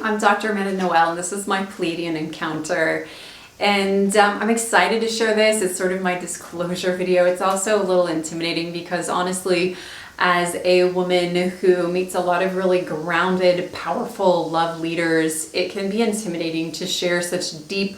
I'm Dr. Noelle, and this is my Pleiadian encounter. And I'm excited to share this. It's sort of my disclosure video. It's also a little intimidating because honestly, as a woman who meets a lot of really grounded, powerful love leaders, it can be intimidating to share such deep,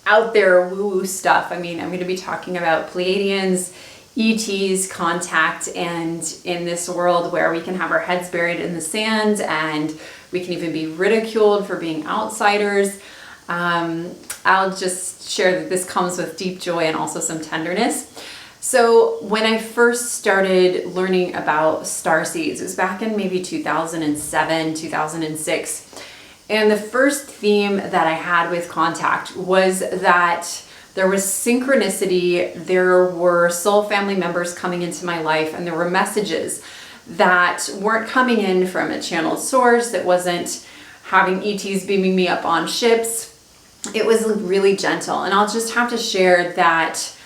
out there woo-woo stuff. I mean, I'm going to be talking about Pleiadians, ETs, contact, and in this world where we can have our heads buried in the sand and we can even be ridiculed for being outsiders. I'll just share that this comes with deep joy and also some tenderness. So when I first started learning about starseeds, it was back in maybe 2007, 2006. And the first theme that I had with contact was that there was synchronicity, there were soul family members coming into my life, and there were messages that weren't coming in from a channeled source, that wasn't having ETs beaming me up on ships. It was really gentle. And I'll just have to share that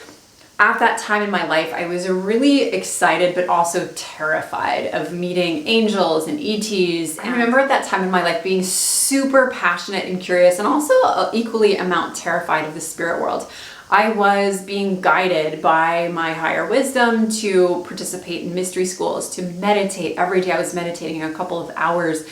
at that time in my life, I was really excited, but also terrified of meeting angels and ETs. I remember at that time in my life being super passionate and curious, and also equally amount terrified of the spirit world. I was being guided by my higher wisdom to participate in mystery schools, to meditate. Every day I was meditating a couple of hours,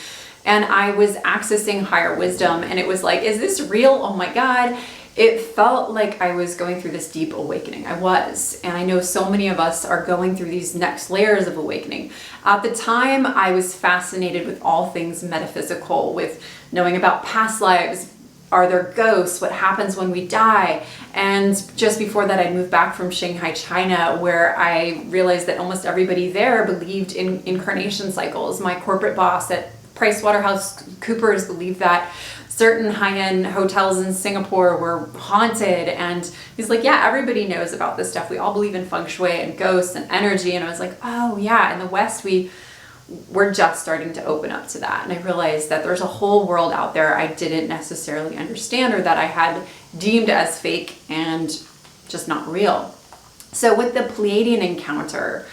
and I was accessing higher wisdom, and it was like, is this real? Oh my God. It felt like I was going through this deep awakening. I was, and I know so many of us are going through these next layers of awakening. At the time, I was fascinated with all things metaphysical, with knowing about past lives. Are there ghosts? What happens when we die? And just before that, I moved back from Shanghai, China, where I realized that almost everybody there believed in incarnation cycles. My corporate boss at PricewaterhouseCoopers believed that certain high-end hotels in Singapore were haunted, and he's like, yeah, everybody knows about this stuff. We all believe in feng shui and ghosts and energy. And I was like, oh yeah, in the West we're just starting to open up to that. And I realized that there's a whole world out there I didn't necessarily understand, or that I had deemed as fake and just not real. So with the Pleiadian encounter,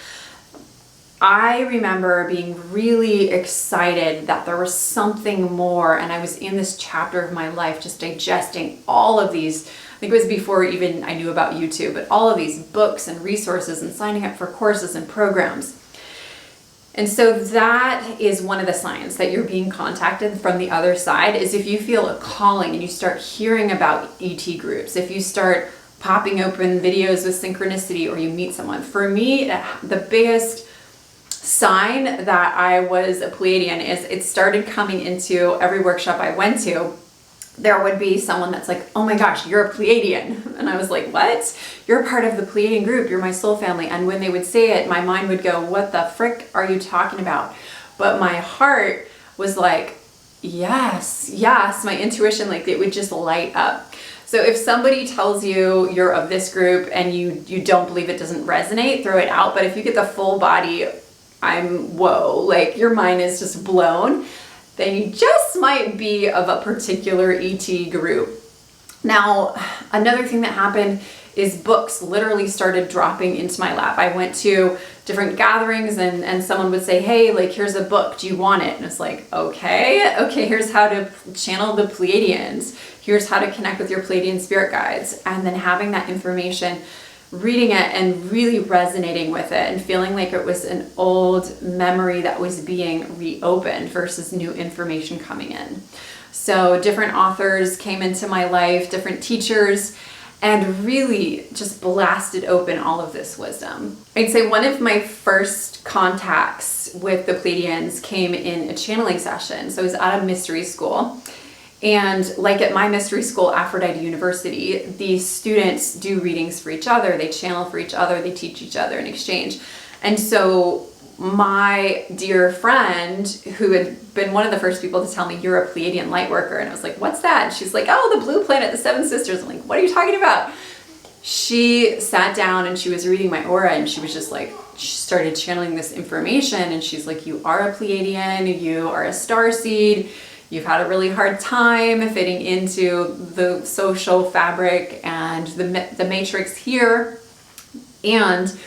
I remember being really excited that there was something more, and I was in this chapter of my life just digesting all of these. I think it was before even I knew about YouTube, but all of these books and resources and signing up for courses and programs. And so that is one of the signs that you're being contacted from the other side, is if you feel a calling and you start hearing about ET groups, if you start popping open videos with synchronicity, or you meet someone. For me, the biggest sign that I was a Pleiadian is it started coming into every workshop I went to. There would be someone that's like, oh my gosh, you're a Pleiadian. And I was like, what? You're part of the Pleiadian group. You're my soul family. And when they would say it, my mind would go, what the frick are you talking about? But my heart was like, yes, yes. My intuition, like it would just light up. So if somebody tells you you're of this group and you don't believe, it doesn't resonate, throw it out. But if you get the full body, whoa, like your mind is just blown, then you just might be of a particular ET group. Now, another thing that happened is books literally started dropping into my lap. I went to different gatherings and someone would say, hey, like, here's a book, do you want it? And it's like, okay, here's how to channel the Pleiadians. Here's how to connect with your Pleiadian spirit guides. And then having that information, reading it and really resonating with it and feeling like it was an old memory that was being reopened versus new information coming in. So different authors came into my life, different teachers, and really just blasted open all of this wisdom. I'd say one of my first contacts with the Pleiadians came in a channeling session. So I was at a mystery school. And like at my mystery school, Aphrodite University, the students do readings for each other, they channel for each other, they teach each other in exchange. And so my dear friend, who had been one of the first people to tell me, you're a Pleiadian light worker, and I was like, what's that? And she's like, oh, the blue planet, the Seven Sisters. I'm like, what are you talking about? She sat down and she was reading my aura, and she was just like, she started channeling this information, and she's like, you are a Pleiadian, you are a starseed, you've had a really hard time fitting into the social fabric and the matrix here, and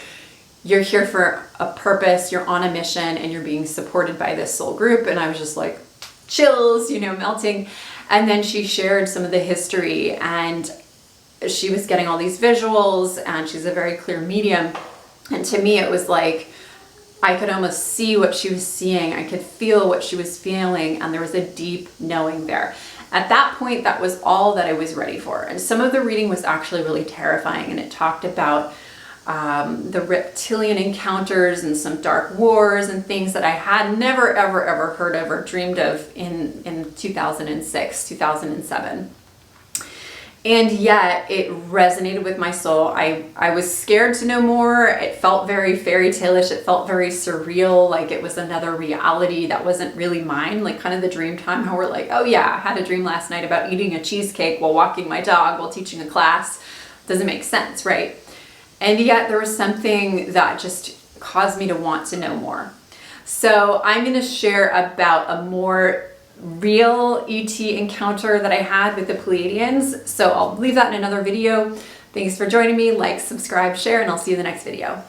you're here for a purpose, you're on a mission, and you're being supported by this soul group. And I was just like, chills, you know, melting. And then she shared some of the history, and she was getting all these visuals, and she's a very clear medium. And to me, it was like, I could almost see what she was seeing. I could feel what she was feeling, and there was a deep knowing there. At that point, that was all that I was ready for. And some of the reading was actually really terrifying, and it talked about the reptilian encounters and some dark wars and things that I had never, ever, ever heard of or dreamed of in 2006, 2007. And yet it resonated with my soul. I was scared to know more. It felt very fairy tale-ish. It felt very surreal, like it was another reality that wasn't really mine, like kind of the dream time how we're like, oh yeah, I had a dream last night about eating a cheesecake while walking my dog while teaching a class. Doesn't make sense, right? And yet there was something that just caused me to want to know more. So I'm going to share about a more real ET encounter that I had with the Pleiadians. So I'll leave that in another video. Thanks for joining me. Like, subscribe, share, and I'll see you in the next video.